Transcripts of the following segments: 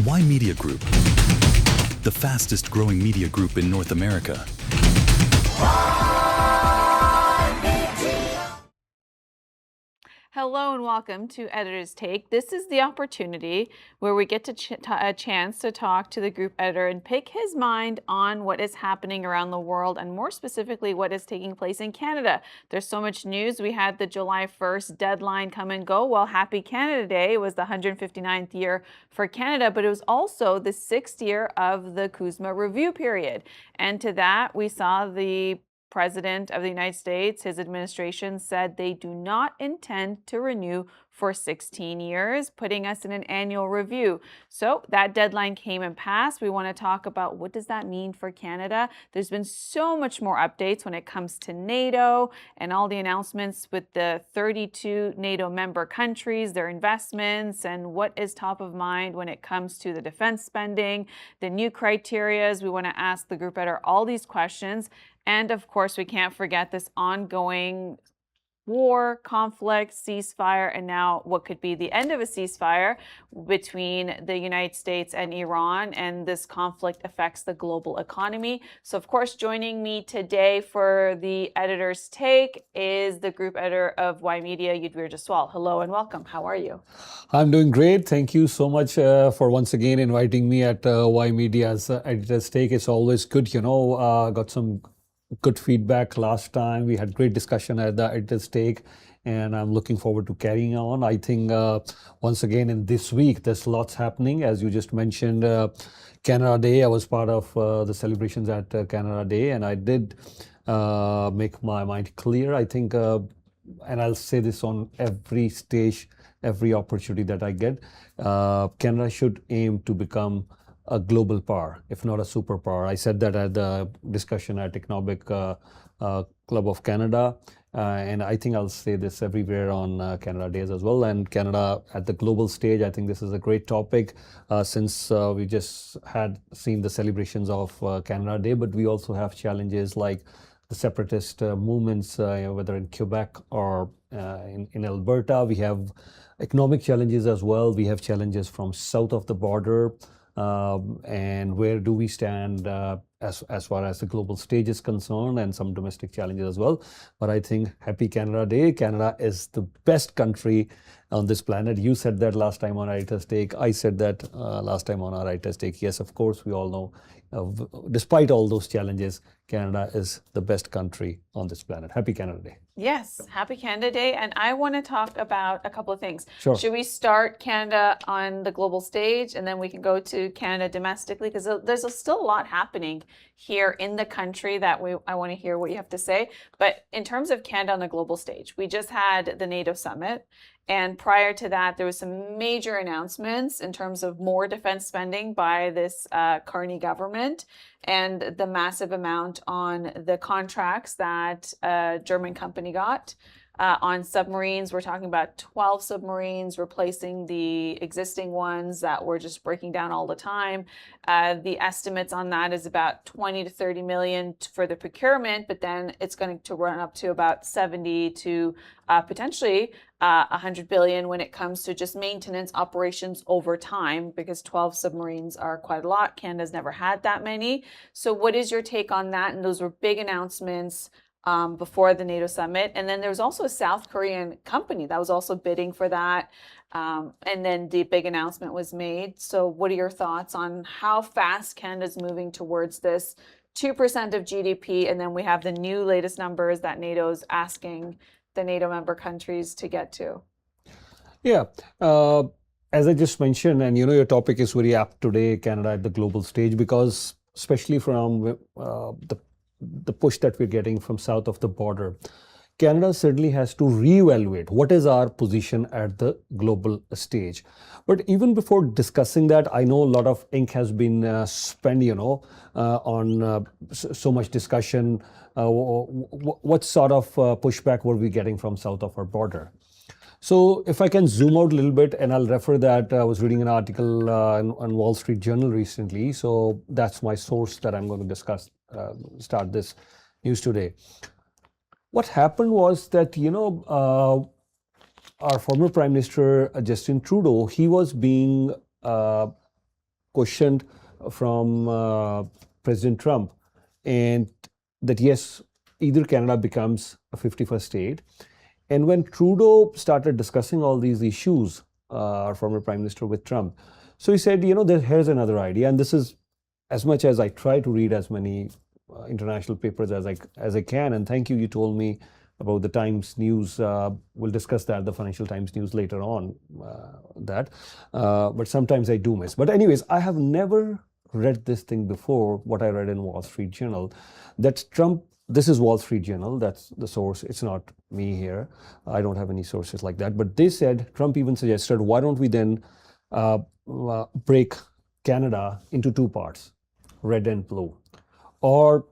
Y Media Group, the fastest growing media group in North America. Hello and welcome to Editor's Take. This is the opportunity where we get a chance to talk to the group editor and pick his mind on what is happening around the world, and more specifically what is taking place in Canada. There's so much news. We had the July 1st deadline come and go. Well, Happy Canada Day. It was the 159th year for Canada, but it was also the 6th year of the CUSMA review period. And to that, we saw the President of the United States, his administration said they do not intend to renew for 16 years, putting us in an annual review. So that deadline came and passed. We want to talk about what does that mean for Canada. There's been so much more updates when it comes to NATO and all the announcements with the 32 NATO member countries, their investments, and what is top of mind when it comes to the defense spending, the new criterias. We want to ask the group editor all these questions. And of course, we can't forget this ongoing war, conflict, ceasefire, and now what could be the end of a ceasefire between the United States and Iran. And this conflict affects the global economy. So, of course, joining me today for the Editor's Take is the group editor of Y Media, Yudhvir Jaswal. Hello and welcome. How are you? I'm doing great. Thank you so much for once again inviting me at Y Media's Editor's Take. It's always good, got some good feedback last time. We had great discussion at the Editor's Take, and I'm looking forward to carrying on. I think once again in this week, there's lots happening. As you just mentioned, Canada Day, I was part of the celebrations at Canada Day, and I did make my mind clear. I think, and I'll say this on every stage, every opportunity that I get, Canada should aim to become a global power, if not a superpower. I said that at the discussion at Economic Club of Canada, and I think I'll say this everywhere on Canada Days as well. And Canada at the global stage, I think this is a great topic since we just had seen the celebrations of Canada Day, but we also have challenges like the separatist movements, whether in Quebec or in Alberta. We have economic challenges as well. We have challenges from south of the border. And where do we stand as far as the global stage is concerned, and some domestic challenges as well. But I think Happy Canada Day. Canada is the best country on this planet. You said that last time on our Editor's Take. I said that last time on our Editor's Take. Yes, of course, we all know, despite all those challenges, Canada is the best country on this planet. Happy Canada Day. Yes, Happy Canada Day. And I want to talk about a couple of things. Sure. Should we start Canada on the global stage and then we can go to Canada domestically? Because there's still a lot happening here in the country that I want to hear what you have to say. But in terms of Canada on the global stage, we just had the NATO Summit. And prior to that, there was some major announcements in terms of more defense spending by this Carney government, and the massive amount on the contracts that a German company got. On submarines, we're talking about 12 submarines replacing the existing ones that were just breaking down all the time. The estimates on that is about 20 to 30 million for the procurement, but then it's going to run up to about 70 to potentially 100 billion when it comes to just maintenance operations over time, because 12 submarines are quite a lot. Canada's never had that many. So what is your take on that? And those were big announcements before the NATO Summit. And then there was also a South Korean company that was also bidding for that. And then the big announcement was made. So what are your thoughts on how fast Canada's moving towards this 2% of GDP? And then we have the new latest numbers that NATO's asking the NATO member countries to get to. Yeah. As I just mentioned, and your topic is very apt today, Canada at the global stage, because especially from the push that we're getting from south of the border, Canada certainly has to reevaluate what is our position at the global stage. But even before discussing that, I know a lot of ink has been spent, on so much discussion. What sort of pushback were we getting from south of our border? So if I can zoom out a little bit, and I'll refer that, I was reading an article on Wall Street Journal recently. So that's my source that I'm going to start this news today. What happened was that, our former Prime Minister, Justin Trudeau, he was being questioned from President Trump, and that yes, either Canada becomes a 51st state. And when Trudeau started discussing all these issues, our former Prime Minister with Trump, so he said, here's another idea, and this is as much as I try to read as many international papers as I can. And thank you, you told me about the Times News. We'll discuss that, the Financial Times News later on. But sometimes I do miss. But anyways, I have never read this thing before. What I read in Wall Street Journal, that Trump. This is Wall Street Journal. That's the source. It's not me here. I don't have any sources like that. But they said, Trump even suggested, why don't we then break Canada into two parts, red and blue? Or,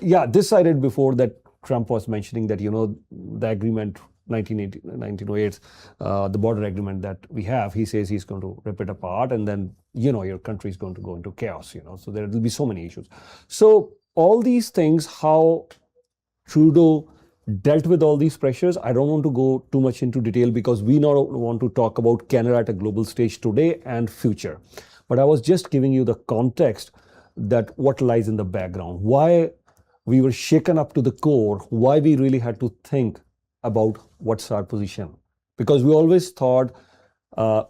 yeah, this I read before that Trump was mentioning that, the agreement 1908, the border agreement that we have, he says he's going to rip it apart, and then, your country is going to go into chaos, so there will be so many issues. So all these things, how Trudeau dealt with all these pressures, I don't want to go too much into detail because we now want to talk about Canada at a global stage today and future. But I was just giving you the context that what lies in the background, why we were shaken up to the core, why we really had to think about what's our position. Because we always thought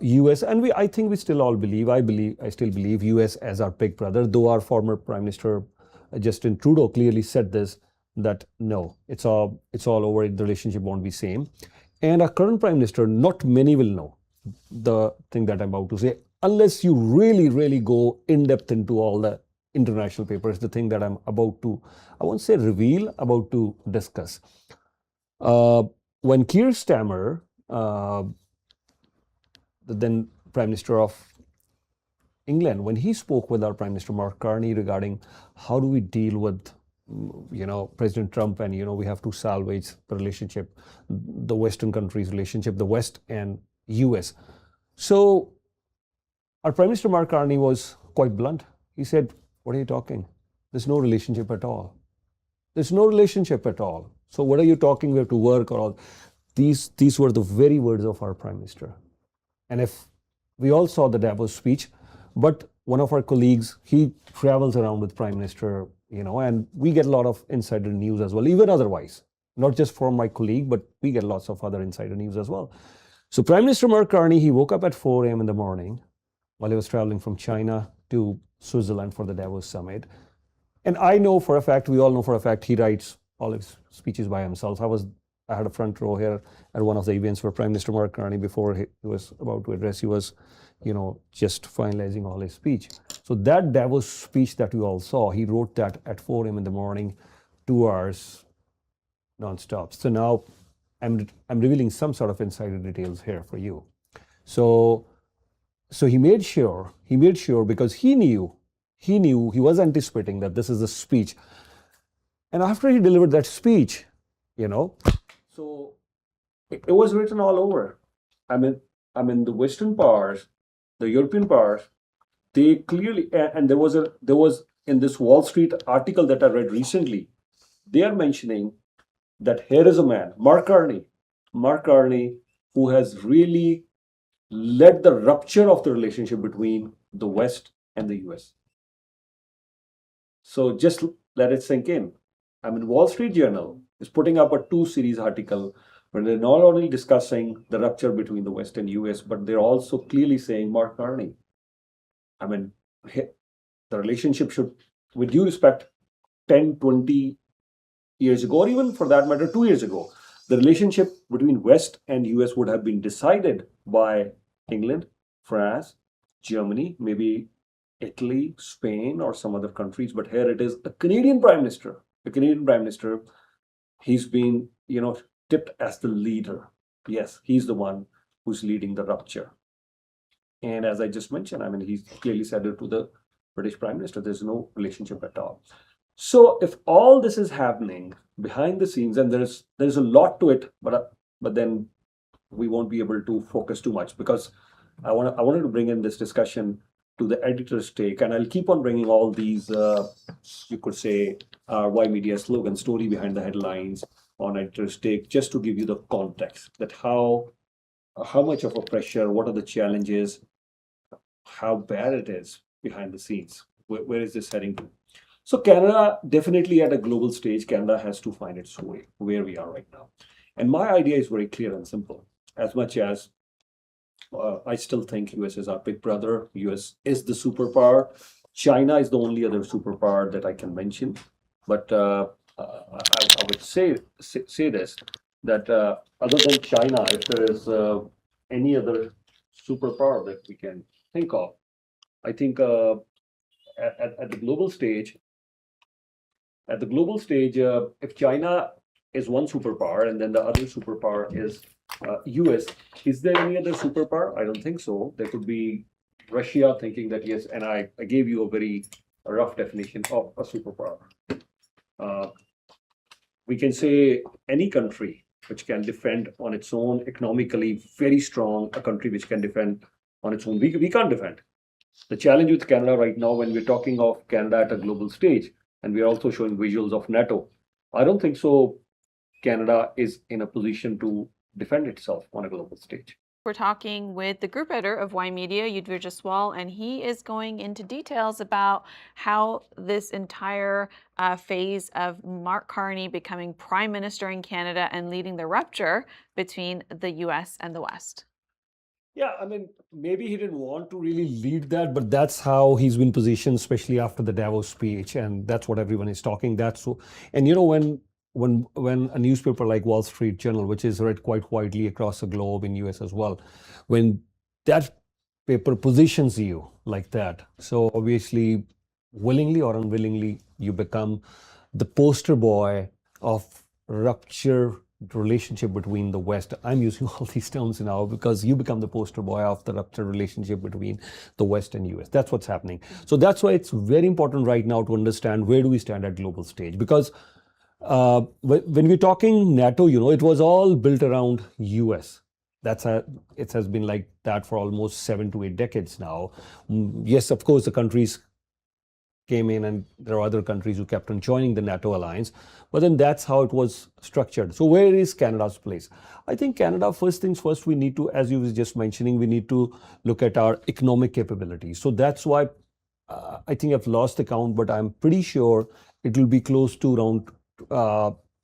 U.S. and I think we still all believe, I still believe U.S. as our big brother, though our former Prime Minister Justin Trudeau clearly said this, that no, it's all over, the relationship won't be same. And our current Prime Minister, not many will know the thing that I'm about to say, unless you really, really go in depth into all the international papers, the thing that I'm about to, I won't say reveal, about to discuss. When Keir Starmer, the then Prime Minister of England, when he spoke with our Prime Minister Mark Carney regarding how do we deal with, President Trump, and, we have to salvage the relationship, the Western countries' relationship, the West and US. So our Prime Minister Mark Carney was quite blunt. He said, what are you talking? There's no relationship at all. There's no relationship at all. So what are you talking? We have to work or all. These were the very words of our Prime Minister. And if we all saw the Davos speech, but one of our colleagues, he travels around with Prime Minister, and we get a lot of insider news as well, even otherwise, not just from my colleague, but we get lots of other insider news as well. So Prime Minister Mark Carney, he woke up at 4 a.m. in the morning while he was traveling from China to Switzerland for the Davos Summit. And I know for a fact, we all know for a fact, he writes all his speeches by himself. I had a front row here at one of the events where Prime Minister Mark Carney, before he was about to address, he was, just finalizing all his speech. So that Davos speech that we all saw, he wrote that at 4 a.m. in the morning, 2 hours nonstop. So now I'm revealing some sort of insider details here for you. So he made sure because he knew, he was anticipating that this is a speech. And after he delivered that speech, so it was written all over. I mean the Western powers, the European powers, they clearly, and there was in this Wall Street article that I read recently, they are mentioning that here is a man, Mark Carney, who has really led the rupture of the relationship between the West and the US. So just let it sink in. Wall Street Journal is putting up a 2-series article where they're not only discussing the rupture between the West and US, but they're also clearly saying Mark Carney. The relationship should, with due respect, 10, 20 years ago, or even for that matter, 2 years ago, the relationship between West and US would have been decided by England, France, Germany, maybe Italy, Spain, or some other countries. But here it is, a Canadian Prime Minister. The Canadian Prime Minister, he's been, tipped as the leader. Yes, he's the one who's leading the rupture. And as I just mentioned, he's clearly said it to the British Prime Minister, there's no relationship at all. So if all this is happening behind the scenes, and there's a lot to it, but then we won't be able to focus too much, because I wanted to bring in this discussion to the editor's take, and I'll keep on bringing all these, you could say, Y Media slogan, story behind the headlines on editor's take, just to give you the context that how much of a pressure, what are the challenges, how bad it is. behind the scenes. Where is this heading to? So Canada, definitely at a global stage, Canada has to find its way where we are right now. And my idea is very clear and simple. As much as I still think US is our big brother, US is the superpower. China is the only other superpower that I can mention. But I would say this, that other than China, if there is any other superpower that we can think of, I think at the global stage, if China is one superpower and then the other superpower is US, is there any other superpower? I don't think so. There could be Russia thinking that yes, and I gave you a very rough definition of a superpower. We can say any country which can defend on its own, economically very strong, a country which can defend on its own. We can't defend. The challenge with Canada right now, when we're talking of Canada at a global stage, and we're also showing visuals of NATO, I don't think so Canada is in a position to defend itself on a global stage. We're talking with the group editor of Y Media, Yudhvir Jaswal, and he is going into details about how this entire phase of Mark Carney becoming Prime Minister in Canada and leading the rupture between the US and the West. Yeah, I mean, maybe he didn't want to really lead that, but that's how he's been positioned, especially after the Davos speech, and that's what everyone is talking. And you know, when a newspaper like Wall Street Journal, which is read quite widely across the globe in US as well, when that paper positions you like that, so obviously, willingly or unwillingly, you become the poster boy of rupture relationship between the West. I'm using all these terms now because you become the poster boy of the ruptured relationship between the West and US. That's what's happening. So that's why it's very important right now to understand where do we stand at global stage. Because when we're talking NATO, you know, it was all built around US. It has been like that for almost 7 to 8 decades now. Yes, of course, the countries came in and there are other countries who kept on joining the NATO alliance, but then that's how it was structured. So where is Canada's place? I think Canada, first things first, we need to, as you were just mentioning, we need to look at our economic capabilities. So that's why I think I've lost the count, but I'm pretty sure it will be close to around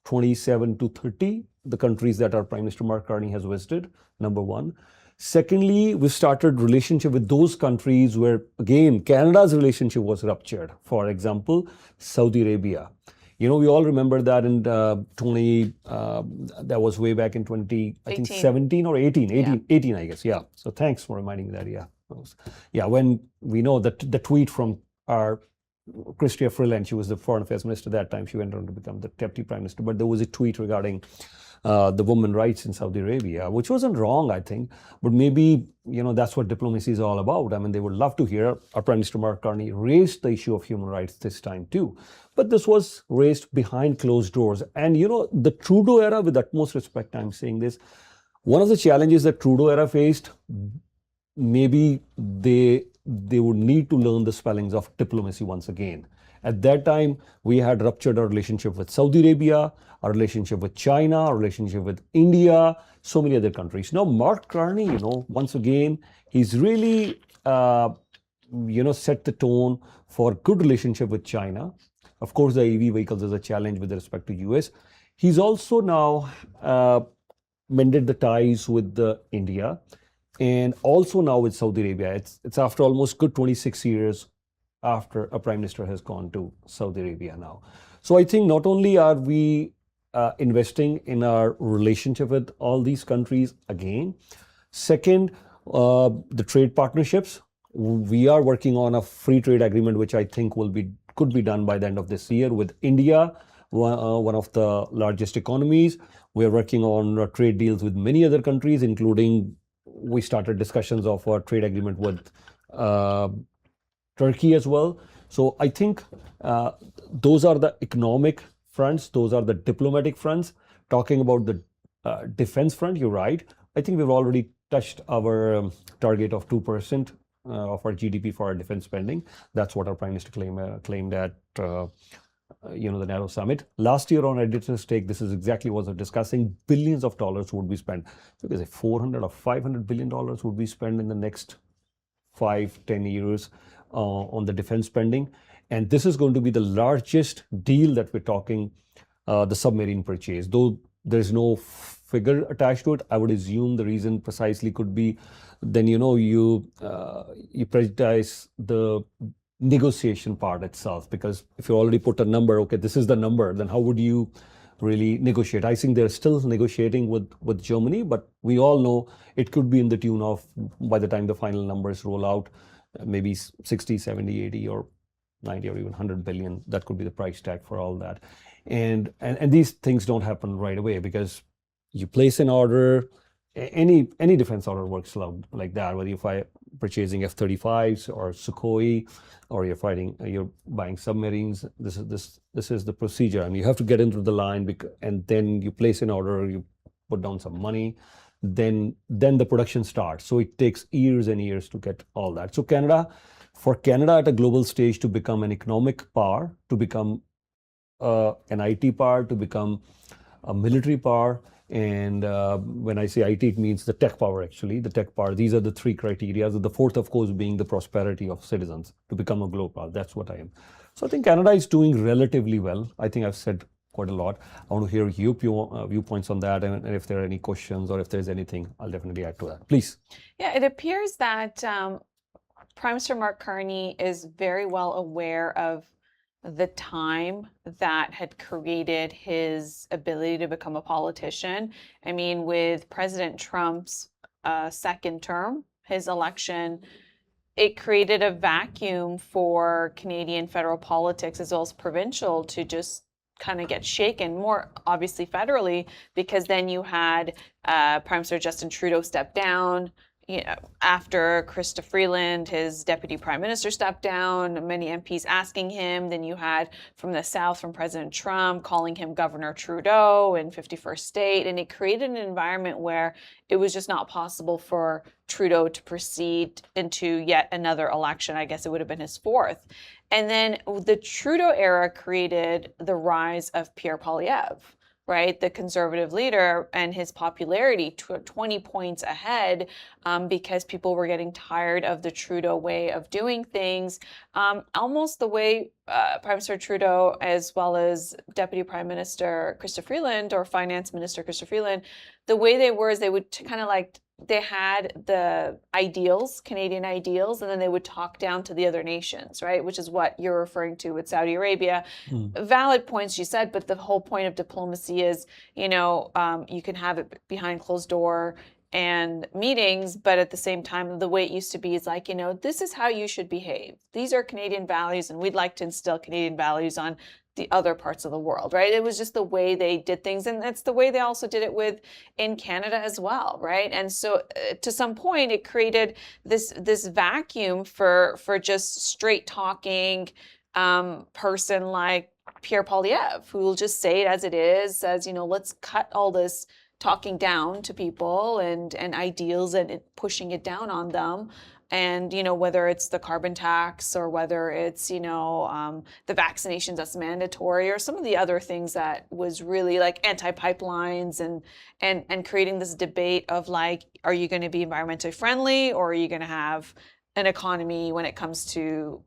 27 to 30, the countries that our Prime Minister Mark Carney has visited, number one. Secondly, we started relationship with those countries where, again, Canada's relationship was ruptured. For example, Saudi Arabia. You know, we all remember that in that was way back in 17 or 18, I guess. Yeah. So thanks for reminding me that. Yeah. Yeah. When we know that the tweet from our Chrystia Freeland, she was the foreign affairs minister at that time. She went on to become the deputy prime minister. But there was a tweet regarding the women's rights in Saudi Arabia, which wasn't wrong, I think. But maybe, you know, that's what diplomacy is all about. I mean, they would love to hear our Prime Minister Mark Carney raised the issue of human rights this time too. But this was raised behind closed doors. And, you know, the Trudeau era, with utmost respect, I'm saying this, one of the challenges that Trudeau era faced, maybe they would need to learn the spellings of diplomacy once again. At that time, we had ruptured our relationship with Saudi Arabia, our relationship with China, our relationship with India, so many other countries. Now, Mark Carney, you know, once again, he's really, set the tone for good relationship with China. Of course, the EV vehicles is a challenge with respect to US. He's also now mended the ties with India and also now with Saudi Arabia. It's after almost good 26 years after a prime minister has gone to Saudi Arabia now. So I think not only are we investing in our relationship with all these countries again, second, the trade partnerships. We are working on a free trade agreement, which I think could be done by the end of this year with India, one of the largest economies. We are working on trade deals with many other countries, including we started discussions of a trade agreement with Turkey as well. So I think those are the economic fronts, those are the diplomatic fronts. Talking about the defense front, you're right. I think we've already touched our target of 2% of our GDP for our defense spending. That's what our Prime Minister claimed at the NATO Summit. Last year on Editor's Take, this is exactly what we're discussing. Billions of dollars would be spent. Because $400 or $500 billion would be spent in the next 5-10 years on the defense spending. And this is going to be the largest deal that we're talking, the submarine purchase. Though there's no figure attached to it, I would assume the reason precisely could be then, you prioritize the negotiation part itself, because if you already put a number, okay, this is the number, then how would you really negotiate? I think they're still negotiating with Germany, but we all know it could be in the tune of, by the time the final numbers roll out, maybe 60, 70, 80 or 90 or even 100 billion. That could be the price tag for all that. And these things don't happen right away, because you place an order, any defense order works like that, whether you're purchasing F-35s or Sukhoi, or you're buying submarines. This is the procedure, and you have to get into the line, and then you place an order, you put down some money, then the production starts. So it takes years and years to get all that. So for Canada at a global stage to become an economic power, to become an IT power, to become a military power, and when I say IT, it means the tech power, actually, the tech power. These are the three criteria. The fourth, of course, being the prosperity of citizens to become a global power. That's what I am. So I think Canada is doing relatively well. I think I've said quite a lot. I want to hear your viewpoints on that, and if there are any questions or if there's anything, I'll definitely add to that. Please. Yeah, it appears that Prime Minister Mark Carney is very well aware of the time that had created his ability to become a politician. I mean, with President Trump's second term, his election, it created a vacuum for Canadian federal politics as well as provincial to just kind of get shaken, more obviously federally, because then you had Prime Minister Justin Trudeau step down. After Chrystia Freeland, his deputy prime minister, stepped down, many MPs asking him. Then you had from the South, from President Trump, calling him Governor Trudeau in 51st state. And it created an environment where it was just not possible for Trudeau to proceed into yet another election. I guess it would have been his fourth. And then the Trudeau era created the rise of Pierre Poilievre, right, the conservative leader, and his popularity 20 points ahead because people were getting tired of the Trudeau way of doing things, almost the way Prime Minister Trudeau, as well as Deputy Prime Minister Chrystia Freeland or Finance Minister Chrystia Freeland, the way they were is they would kind of like, they had the ideals, Canadian ideals, and then they would talk down to the other nations, right? Which is what you're referring to with Saudi Arabia. Valid points, you said, but the whole point of diplomacy is, you can have it behind closed door and meetings, but at the same time, the way it used to be is like, this is how you should behave. These are Canadian values, and we'd like to instill Canadian values on the other parts of the world, right? It was just the way they did things, and that's the way they also did it in Canada as well, right? And so to some point, it created this vacuum for just straight talking person like Pierre Poilievre, who will just say it as it is, says, let's cut all this talking down to people and ideals and pushing it down on them. And, whether it's the carbon tax or whether it's, the vaccinations that's mandatory or some of the other things that was really like anti-pipelines and creating this debate of like, are you going to be environmentally friendly or are you going to have an economy when it comes to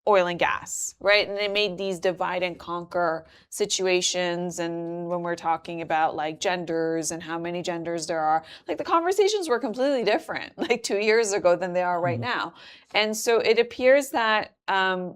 oil and gas, right? And it made these divide and conquer situations. And when we're talking about like genders and how many genders there are, like the conversations were completely different like 2 years ago than they are right now. And so it appears that Prime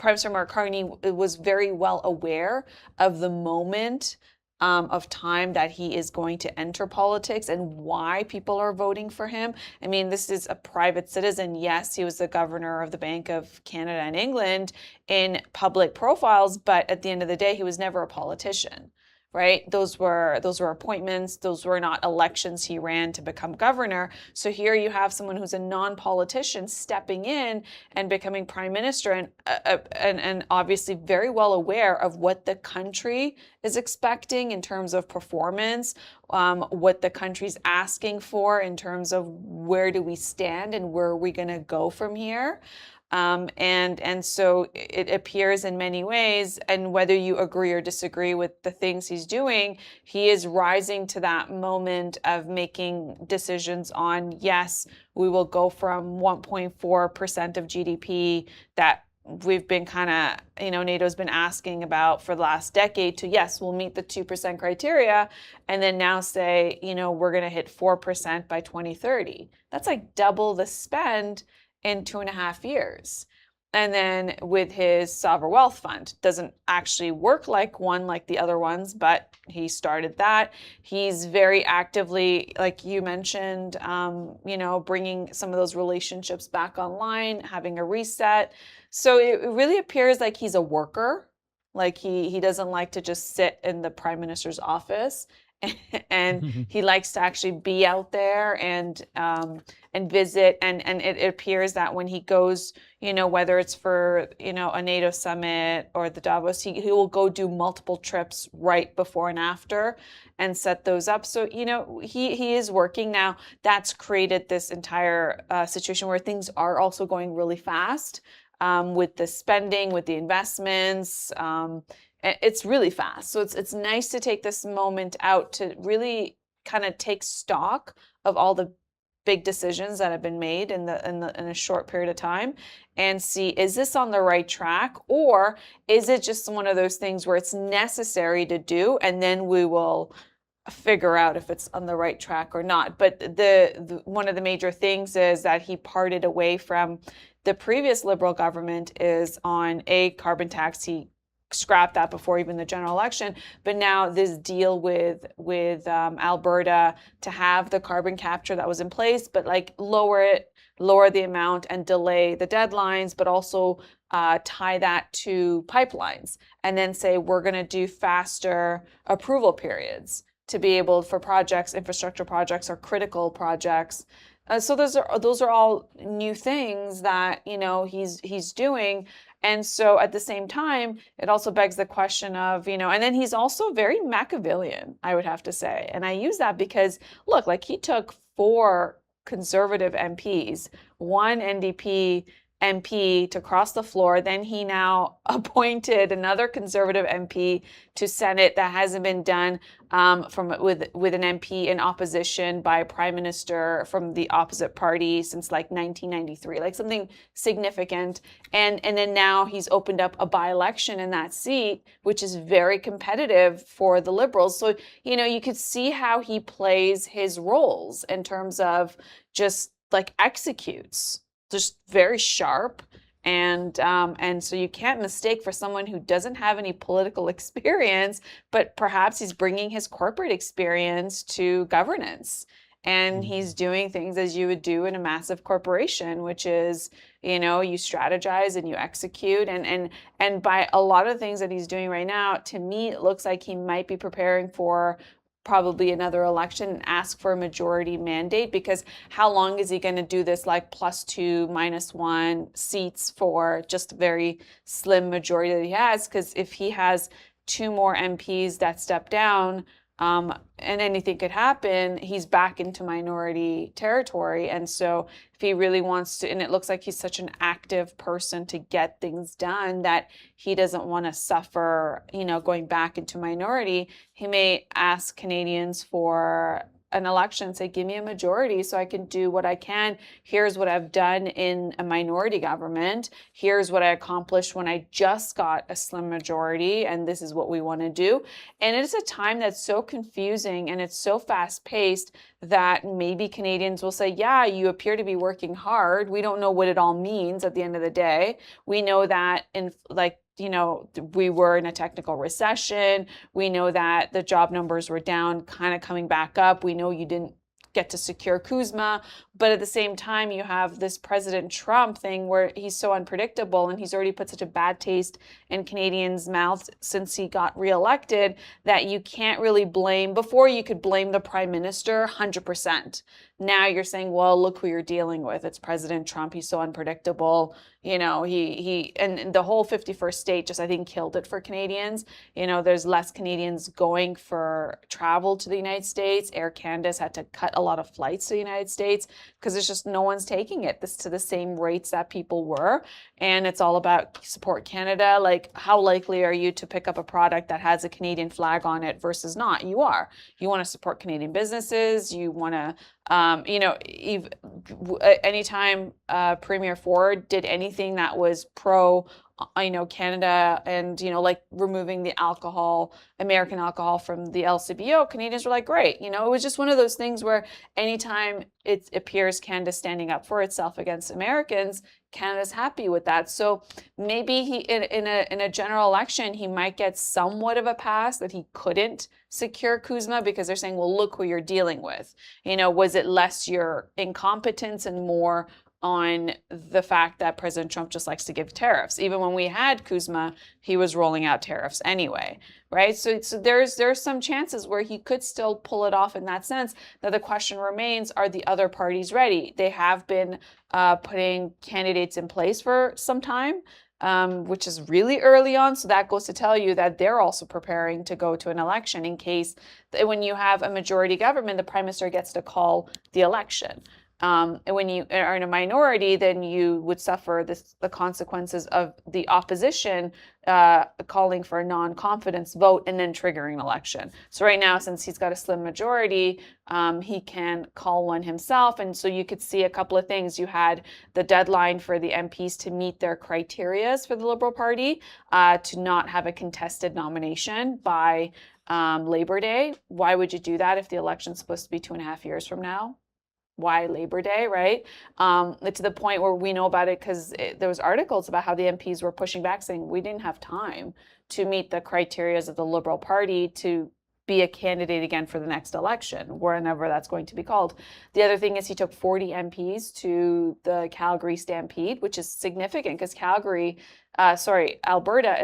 Minister Mark Carney was very well aware of the moment of time that he is going to enter politics and why people are voting for him. I mean, this is a private citizen. Yes, he was the governor of the Bank of Canada and England in public profiles, but at the end of the day, he was never a politician, right? Those were appointments. Those were not elections he ran to become governor. So here you have someone who's a non-politician stepping in and becoming prime minister and obviously very well aware of what the country is expecting in terms of performance what the country's asking for in terms of where do we stand and where are we going to go from here. And so it appears in many ways, and whether you agree or disagree with the things he's doing, he is rising to that moment of making decisions on, yes, we will go from 1.4% of GDP that we've been kind of, NATO's been asking about for the last decade to, yes, we'll meet the 2% criteria, and then now say, we're going to hit 4% by 2030. That's like double the spend in 2.5 years. And then with his sovereign wealth fund, doesn't actually work like the other ones, but he started that. He's very actively, like you mentioned, bringing some of those relationships back online, having a reset. So it really appears like he's a worker. Like he doesn't like to just sit in the prime minister's office, and he likes to actually be out there and visit. And it appears that when he goes, whether it's for a NATO summit or the Davos, he will go do multiple trips right before and after and set those up. So he is working now. That's created this entire situation where things are also going really fast with the spending, with the investments. It's really fast. So it's nice to take this moment out to really kind of take stock of all the big decisions that have been made in a short period of time and see, is this on the right track, or is it just one of those things where it's necessary to do and then we will figure out if it's on the right track or not. But the one of the major things is that he parted away from the previous Liberal government is on a carbon tax. He scrapped that before even the general election, but now this deal with Alberta to have the carbon capture that was in place, but like lower the amount and delay the deadlines, but also tie that to pipelines, and then say we're going to do faster approval periods to be able for projects, infrastructure projects or critical projects. So those are all new things that he's doing. And so at the same time, it also begs the question of, and then he's also very Machiavellian, I would have to say. And I use that because, look, like he took 4 conservative MPs, 1 NDP MP to cross the floor. Then he now appointed another conservative MP to Senate. That hasn't been done with an MP in opposition by a prime minister from the opposite party since like 1993, like something significant. And then now he's opened up a by-election in that seat, which is very competitive for the Liberals. So, you could see how he plays his roles in terms of just like executes. Just very sharp, and so you can't mistake for someone who doesn't have any political experience, but perhaps he's bringing his corporate experience to governance, and he's doing things as you would do in a massive corporation, which is you strategize and you execute, and by a lot of things that he's doing right now, to me it looks like he might be preparing for probably another election and ask for a majority mandate, because how long is he going to do this like +2, -1 seats for just a very slim majority that he has? Because if he has 2 more MPs that step down, and anything could happen, he's back into minority territory. And so if he really wants to, and it looks like he's such an active person to get things done that he doesn't want to suffer, going back into minority, he may ask Canadians for an election, say, give me a majority so I can do what I can. Here's what I've done in a minority government. Here's what I accomplished when I just got a slim majority, and this is what we want to do. And it is a time that's so confusing and it's so fast-paced that maybe Canadians will say, yeah, you appear to be working hard. We don't know what it all means at the end of the day. We know that we were in a technical recession. We know that the job numbers were down, kind of coming back up. We know you didn't get to secure Kuzma, but at the same time, you have this President Trump thing where he's so unpredictable, and he's already put such a bad taste in Canadians' mouths since he got reelected that you can't really blame. Before, you could blame the Prime Minister 100%. Now you're saying, well, look who you're dealing with. It's President Trump. He's so unpredictable. And the whole 51st state just, I think, killed it for Canadians. There's less Canadians going for travel to the United States. Air Canada's had to cut a lot of flights to the United States because it's just no one's taking it to the same rates that people were. And it's all about support Canada. Like, how likely are you to pick up a product that has a Canadian flag on it versus not? You are. You want to support Canadian businesses. You want to anytime Premier Ford did anything that was pro, Canada and, like removing the American alcohol from the LCBO, Canadians were like, great. It was just one of those things where anytime it appears Canada standing up for itself against Americans, Canada's happy with that. So maybe he, in a general election, he might get somewhat of a pass that he couldn't secure CUSMA because they're saying, well, look who you're dealing with. Was it less your incompetence and more on the fact that President Trump just likes to give tariffs? Even when we had CUSMA, he was rolling out tariffs anyway, right? So there's some chances where he could still pull it off in that sense. Now the question remains, are the other parties ready? They have been putting candidates in place for some time, which is really early on. So that goes to tell you that they're also preparing to go to an election in case when you have a majority government, the prime minister gets to call the election. And when you are in a minority, then you would suffer the consequences of the opposition calling for a non-confidence vote and then triggering an election. So right now, since he's got a slim majority, he can call one himself. And so you could see a couple of things. You had the deadline for the MPs to meet their criterias for the Liberal Party, to not have a contested nomination by Labor Day. Why would you do that if the election's supposed to be 2.5 years from now? Why Labor Day, right? To the point where we know about it because there was articles about how the MPs were pushing back saying we didn't have time to meet the criteria of the Liberal Party to be a candidate again for the next election, whenever that's going to be called. The other thing is he took 40 MPs to the Calgary Stampede, which is significant because Alberta is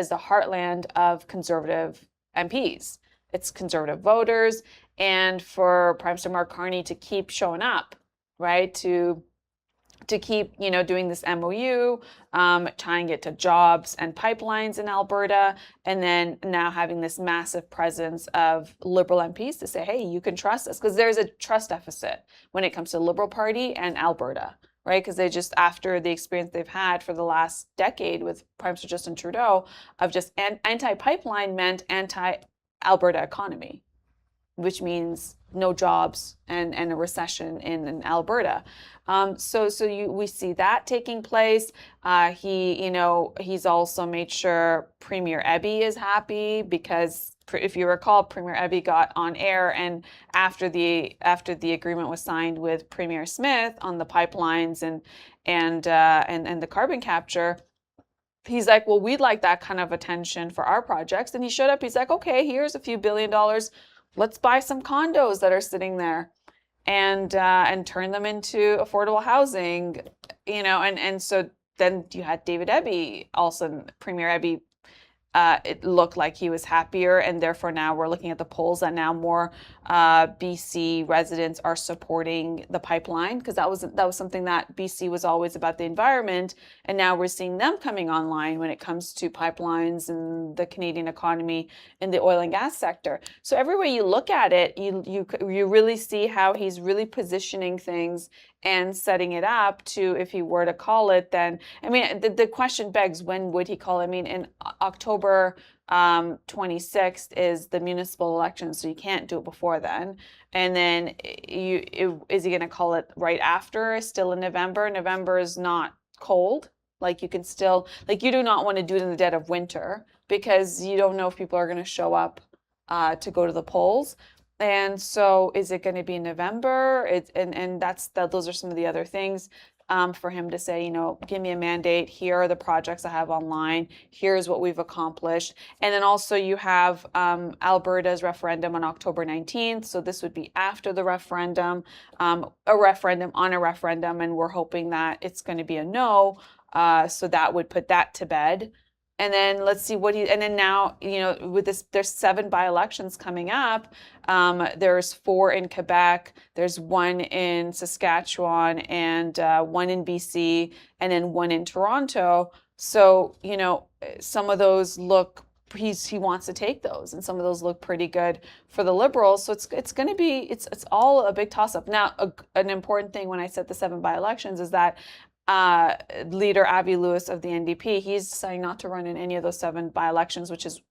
the heartland of Conservative MPs. It's Conservative voters. And for Prime Minister Mark Carney to keep showing up, right, to keep, doing this MOU, trying to get to jobs and pipelines in Alberta, and then now having this massive presence of Liberal MPs to say, hey, you can trust us, because there's a trust deficit when it comes to the Liberal Party and Alberta, right? Because they just, after the experience they've had for the last decade with Prime Minister Justin Trudeau of just anti-pipeline meant anti-Alberta economy, which means no jobs and a recession in Alberta. We see that taking place. He's also made sure Premier Eby is happy because if you recall, Premier Eby got on air, and after the agreement was signed with Premier Smith on the pipelines and the carbon capture, he's like, well, we'd like that kind of attention for our projects. And he showed up. He's like, okay, here's a few $1 billion. Let's buy some condos that are sitting there and turn them into affordable housing, and so then you had David Eby, also Premier Eby. It looked like he was happier, and therefore now we're looking at the polls that now more BC residents are supporting the pipeline, because that was something that BC was always about, the environment, and now we're seeing them coming online when it comes to pipelines and the Canadian economy in the oil and gas sector. So every way you look at it, you really see how he's really positioning things and setting it up to, if he were to call it, then, the question begs, when would he call it? In October 26th is the municipal election, so you can't do it before then. And then is he going to call it right after, still in November? November is not cold. Like, you can still, you do not want to do it in the dead of winter because you don't know if people are going to show up to go to the polls. And so is it going to be in November? Those are some of the other things for him to say, give me a mandate. Here are the projects I have online. Here's what we've accomplished. And then also you have Alberta's referendum on October 19th. So this would be after the referendum, a referendum on a referendum. And we're hoping that it's going to be a no. So that would put that to bed. And then let's see and then now, with this, there's 7 by-elections coming up. There's 4 in Quebec, there's 1 in Saskatchewan, and 1 in BC, and then 1 in Toronto. So, some of those look, he wants to take those, and some of those look pretty good for the Liberals. So it's going to be, it's all a big toss-up. Now, an important thing when I said the 7 by-elections is that leader Avi Lewis of the NDP, he's deciding not to run in any of those 7 by-elections, which is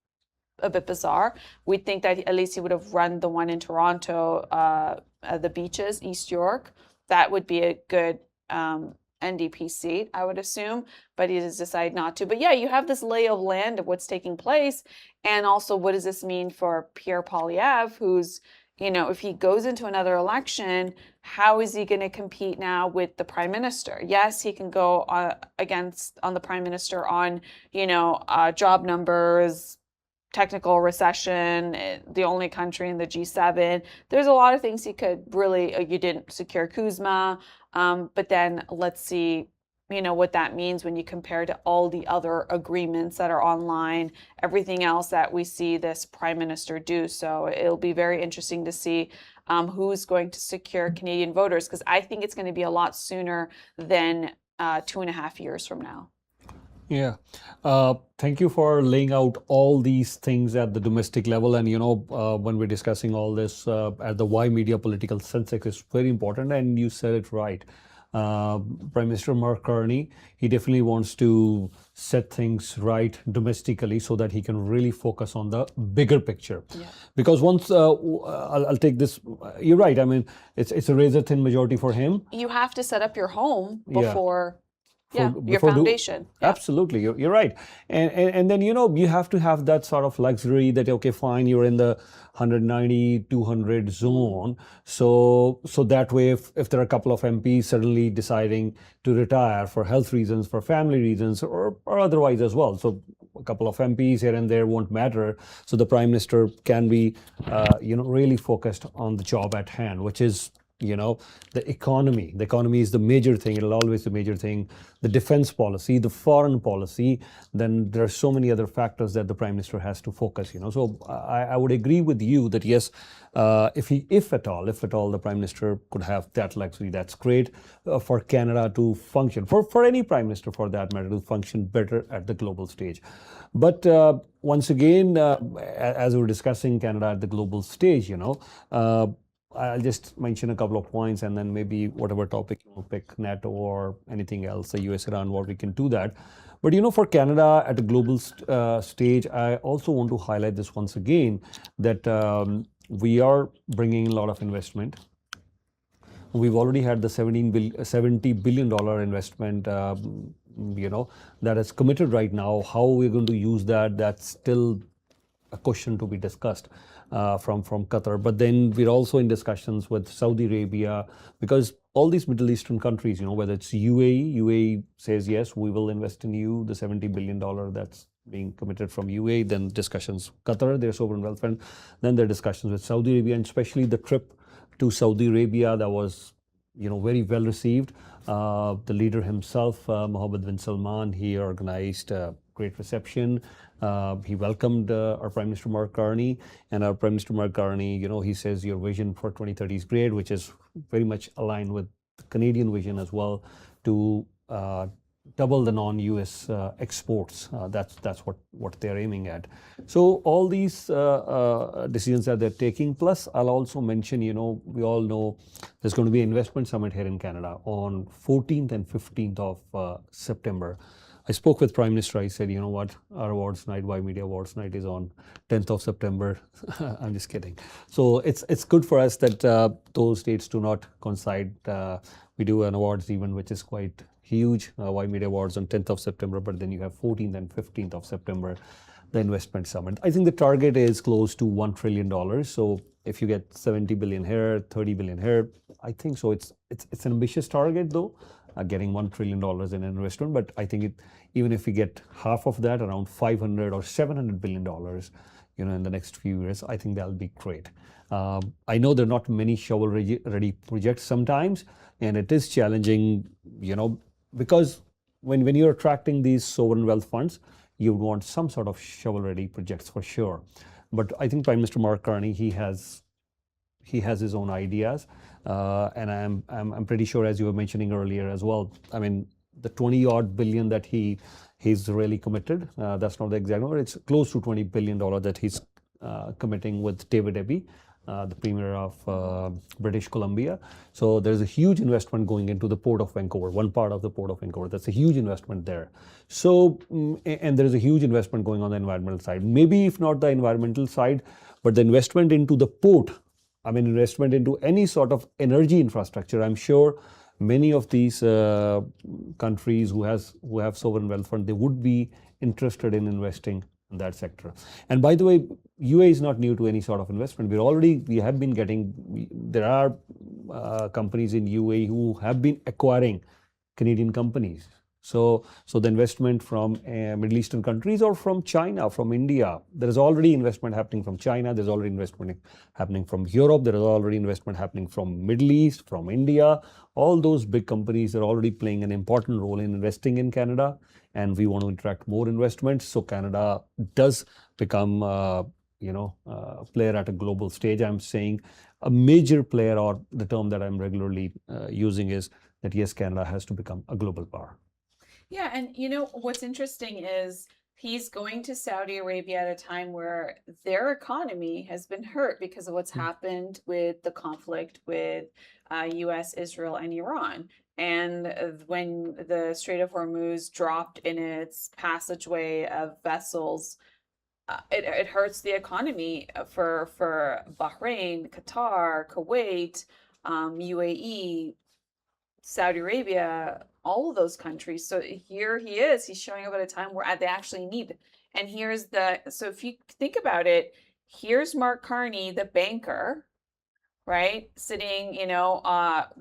a bit bizarre. We'd think that at least he would have run the one in Toronto, the Beaches, East York. That would be a good NDP seat, I would assume, but he has decided not to. But yeah, you have this lay of land of what's taking place, and also what does this mean for Pierre Poilievre, who's, if he goes into another election, how is he going to compete now with the prime minister? Yes, he can go on the prime minister on, job numbers, technical recession, the only country in the G7. There's a lot of things he could really, you didn't secure Kuzma, but then let's see, what that means when you compare to all the other agreements that are online, everything else that we see this prime minister do. So it'll be very interesting to see who's going to secure Canadian voters, because I think it's going to be a lot sooner than 2.5 years from now. Yeah. Thank you for laying out all these things at the domestic level. And, when we're discussing all this at the Y Media political sense, it's very important. And you said it right. Prime Minister Mark Carney, he definitely wants to set things right domestically so that he can really focus on the bigger picture. Yeah. Because once, I'll take this, you're right. I mean, it's a razor-thin majority for him. You have to set up your home before... your foundation. Absolutely, you're right. And then, you have to have that sort of luxury that, okay, fine, you're in the 190, 200 zone. So that way, if there are a couple of MPs suddenly deciding to retire for health reasons, for family reasons, or otherwise as well. So a couple of MPs here and there won't matter. So the Prime Minister can be, really focused on the job at hand, which is, the economy. The economy is the major thing. It'll always be the major thing. The defense policy, the foreign policy, then there are so many other factors that the Prime Minister has to focus, So I would agree with you that yes, if at all, the Prime Minister could have that luxury, that's great for Canada to function, for any Prime Minister for that matter, to function better at the global stage. But once again, as we were discussing Canada at the global stage, I'll just mention a couple of points, and then maybe whatever topic you want to pick, NATO or anything else, the U.S. Iran war, we can do that. But for Canada at a global stage, I also want to highlight this once again, that we are bringing a lot of investment. We've already had the $70 billion investment, that is committed right now. How we're going to use that, that's still a question to be discussed from Qatar. But then we're also in discussions with Saudi Arabia, because all these Middle Eastern countries, whether it's UAE says, yes, we will invest in you, the $70 billion that's being committed from UAE, then discussions Qatar, their sovereign wealth fund, then there are discussions with Saudi Arabia, and especially the trip to Saudi Arabia that was, very well received. The leader himself, Mohammed bin Salman, he organized a great reception. He welcomed our Prime Minister Mark Carney, and our Prime Minister Mark Carney, he says your vision for 2030 is great, which is very much aligned with the Canadian vision as well, to double the non-US exports. That's what they're aiming at. So all these decisions that they're taking, plus I'll also mention, we all know there's going to be an investment summit here in Canada on 14th and 15th of September. I spoke with Prime Minister. I said, what, our awards night, Y Media Awards night, is on 10th of September. I'm just kidding. So it's good for us that those dates do not coincide. We do an awards event which is quite huge, Y Media Awards on 10th of September, but then you have 14th and 15th of September, the investment summit. I think the target is close to $1 trillion. So if you get 70 billion here, 30 billion here, I think so. It's an ambitious target though. Getting $1 trillion in investment, but I think even if we get half of that, around $500 or $700 billion, in the next few years, I think that'll be great. I know there are not many shovel-ready projects sometimes, and it is challenging, because when you're attracting these sovereign wealth funds, you would want some sort of shovel-ready projects for sure. But I think Prime Minister Mark Carney, he has his own ideas, and I'm pretty sure, as you were mentioning earlier as well. I mean, the 20-odd billion that he's really committed. That's not the exact number. It's close to $20 billion that he's committing with David Eby, the Premier of British Columbia. So there's a huge investment going into the Port of Vancouver, one part of the Port of Vancouver. That's a huge investment there. So, and there is a huge investment going on the environmental side. Maybe if not the environmental side, but the investment into the port, I mean, investment into any sort of energy infrastructure. I'm sure many of these countries who have sovereign wealth fund, they would be interested in investing in that sector. And by the way, UAE is not new to any sort of investment. We have been getting, there are companies in UAE who have been acquiring Canadian companies. So the investment from Middle Eastern countries or from China, from India, there is already investment happening from China. There's already investment happening from Europe. There is already investment happening from Middle East, from India. All those big companies are already playing an important role in investing in Canada, and we want to attract more investments. So Canada does become, a player at a global stage. I'm saying a major player, or the term that I'm regularly using is that yes, Canada has to become a global power. Yeah, and what's interesting is he's going to Saudi Arabia at a time where their economy has been hurt because of what's happened with the conflict with U.S, Israel, and Iran. And when the Strait of Hormuz dropped in its passageway of vessels, it hurts the economy for Bahrain, Qatar, Kuwait, UAE, Saudi Arabia, all of those countries. So here he is, he's showing up at a time where they actually need. And so if you think about it, here's Mark Carney, the banker, right? Sitting,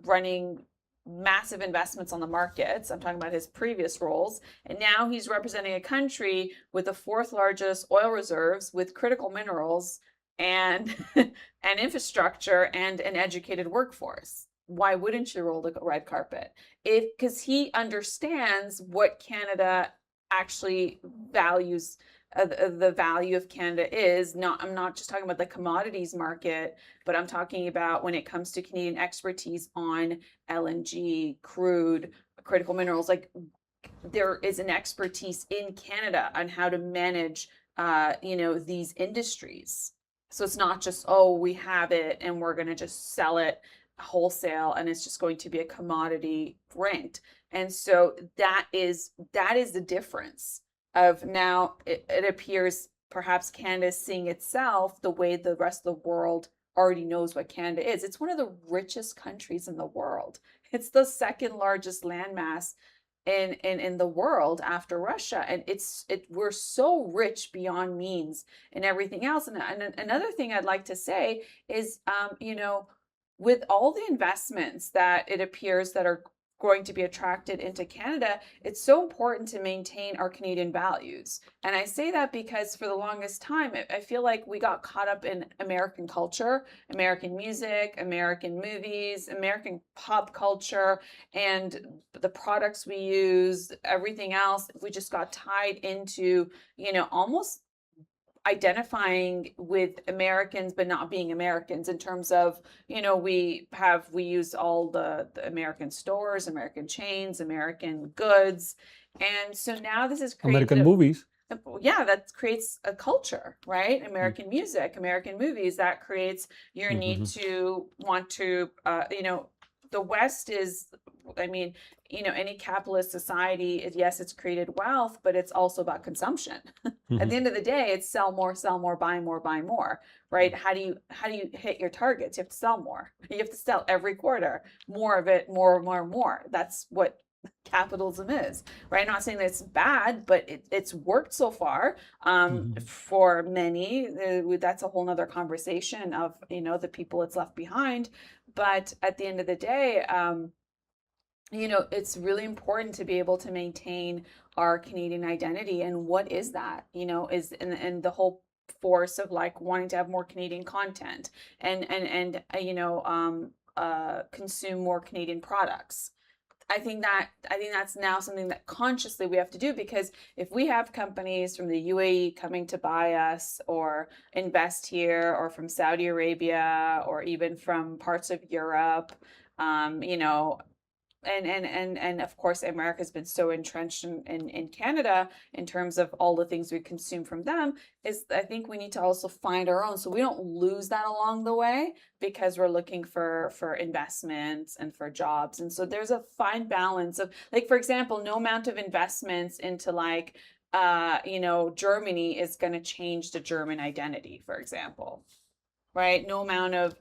running massive investments on the markets. I'm talking about his previous roles. And now he's representing a country with the fourth largest oil reserves, with critical minerals and and infrastructure and an educated workforce. Why wouldn't you roll the red carpet? Because he understands what Canada actually values. The value of Canada is not. I'm not just talking about the commodities market, but I'm talking about when it comes to Canadian expertise on LNG, crude, critical minerals. Like, there is an expertise in Canada on how to manage, these industries. So it's not just, oh, we have it and we're going to just sell it wholesale and it's just going to be a commodity rent. And so that is the difference of now it appears perhaps Canada is seeing itself the way the rest of the world already knows what Canada is. It's one of the richest countries in the world. It's the second largest landmass in the world after Russia, and we're so rich beyond means and everything else. And another thing I'd like to say is, with all the investments that it appears that are going to be attracted into Canada, it's so important to maintain our Canadian values. And I say that because for the longest time, I feel like we got caught up in American culture, American music, American movies, American pop culture, and the products we use, everything else. We just got tied into, almost identifying with Americans but not being Americans, in terms of, we use all the American stores, American chains, American goods. And so now this is American movies. Yeah, that creates a culture, right? American music, American movies, that creates your need to want to, the West is, any capitalist society, yes, it's created wealth, but it's also about consumption. At the end of the day, it's sell more, buy more, right? How do you hit your targets? You have to sell more. You have to sell every quarter, more of it, more. That's what capitalism is, right? I'm not saying that it's bad, but it's worked so far for many. That's a whole nother conversation of, the people it's left behind. But at the end of the day, it's really important to be able to maintain our Canadian identity. And what is that? Is and the whole force of like wanting to have more Canadian content and consume more Canadian products. I think that's now something that consciously we have to do, because if we have companies from the UAE coming to buy us or invest here, or from Saudi Arabia, or even from parts of Europe, you know, and of course America's been so entrenched in Canada in terms of all the things we consume from them, is I think we need to also find our own so we don't lose that along the way, because we're looking for investments and for jobs. And so there's a fine balance of, like, for example, no amount of investments into like you know, Germany is going to change the German identity, for example. Right? No amount of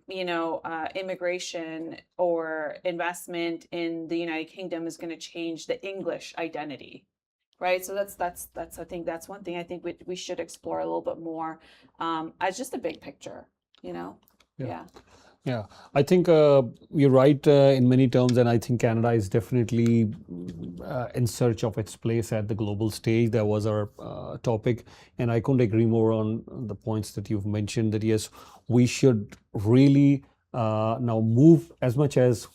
you know, immigration or investment in the United Kingdom is going to change the English identity, right? So that's I think that's one thing I think we should explore a little bit more, as just a big picture, you know. Yeah. Yeah, I think you're right in many terms, and I think Canada is definitely in search of its place at the global stage. That was our topic, and I couldn't agree more on the points that you've mentioned, that yes, we should really now move, as much as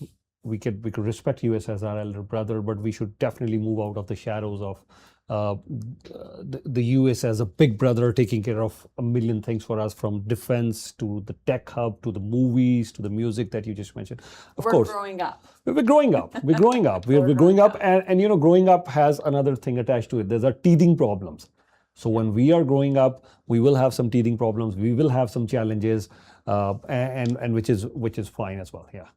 we could respect US as our elder brother, but we should definitely move out of the shadows of the US as a big brother taking care of a million things for us, from defense to the tech hub to the movies to the music that you just mentioned. Of course, we're growing up. We're growing up. We're growing up. We're growing up, and you know, growing up has another thing attached to it. There's our teething problems. So when we are growing up, we will have some teething problems. We will have some challenges, and which is fine as well. Yeah.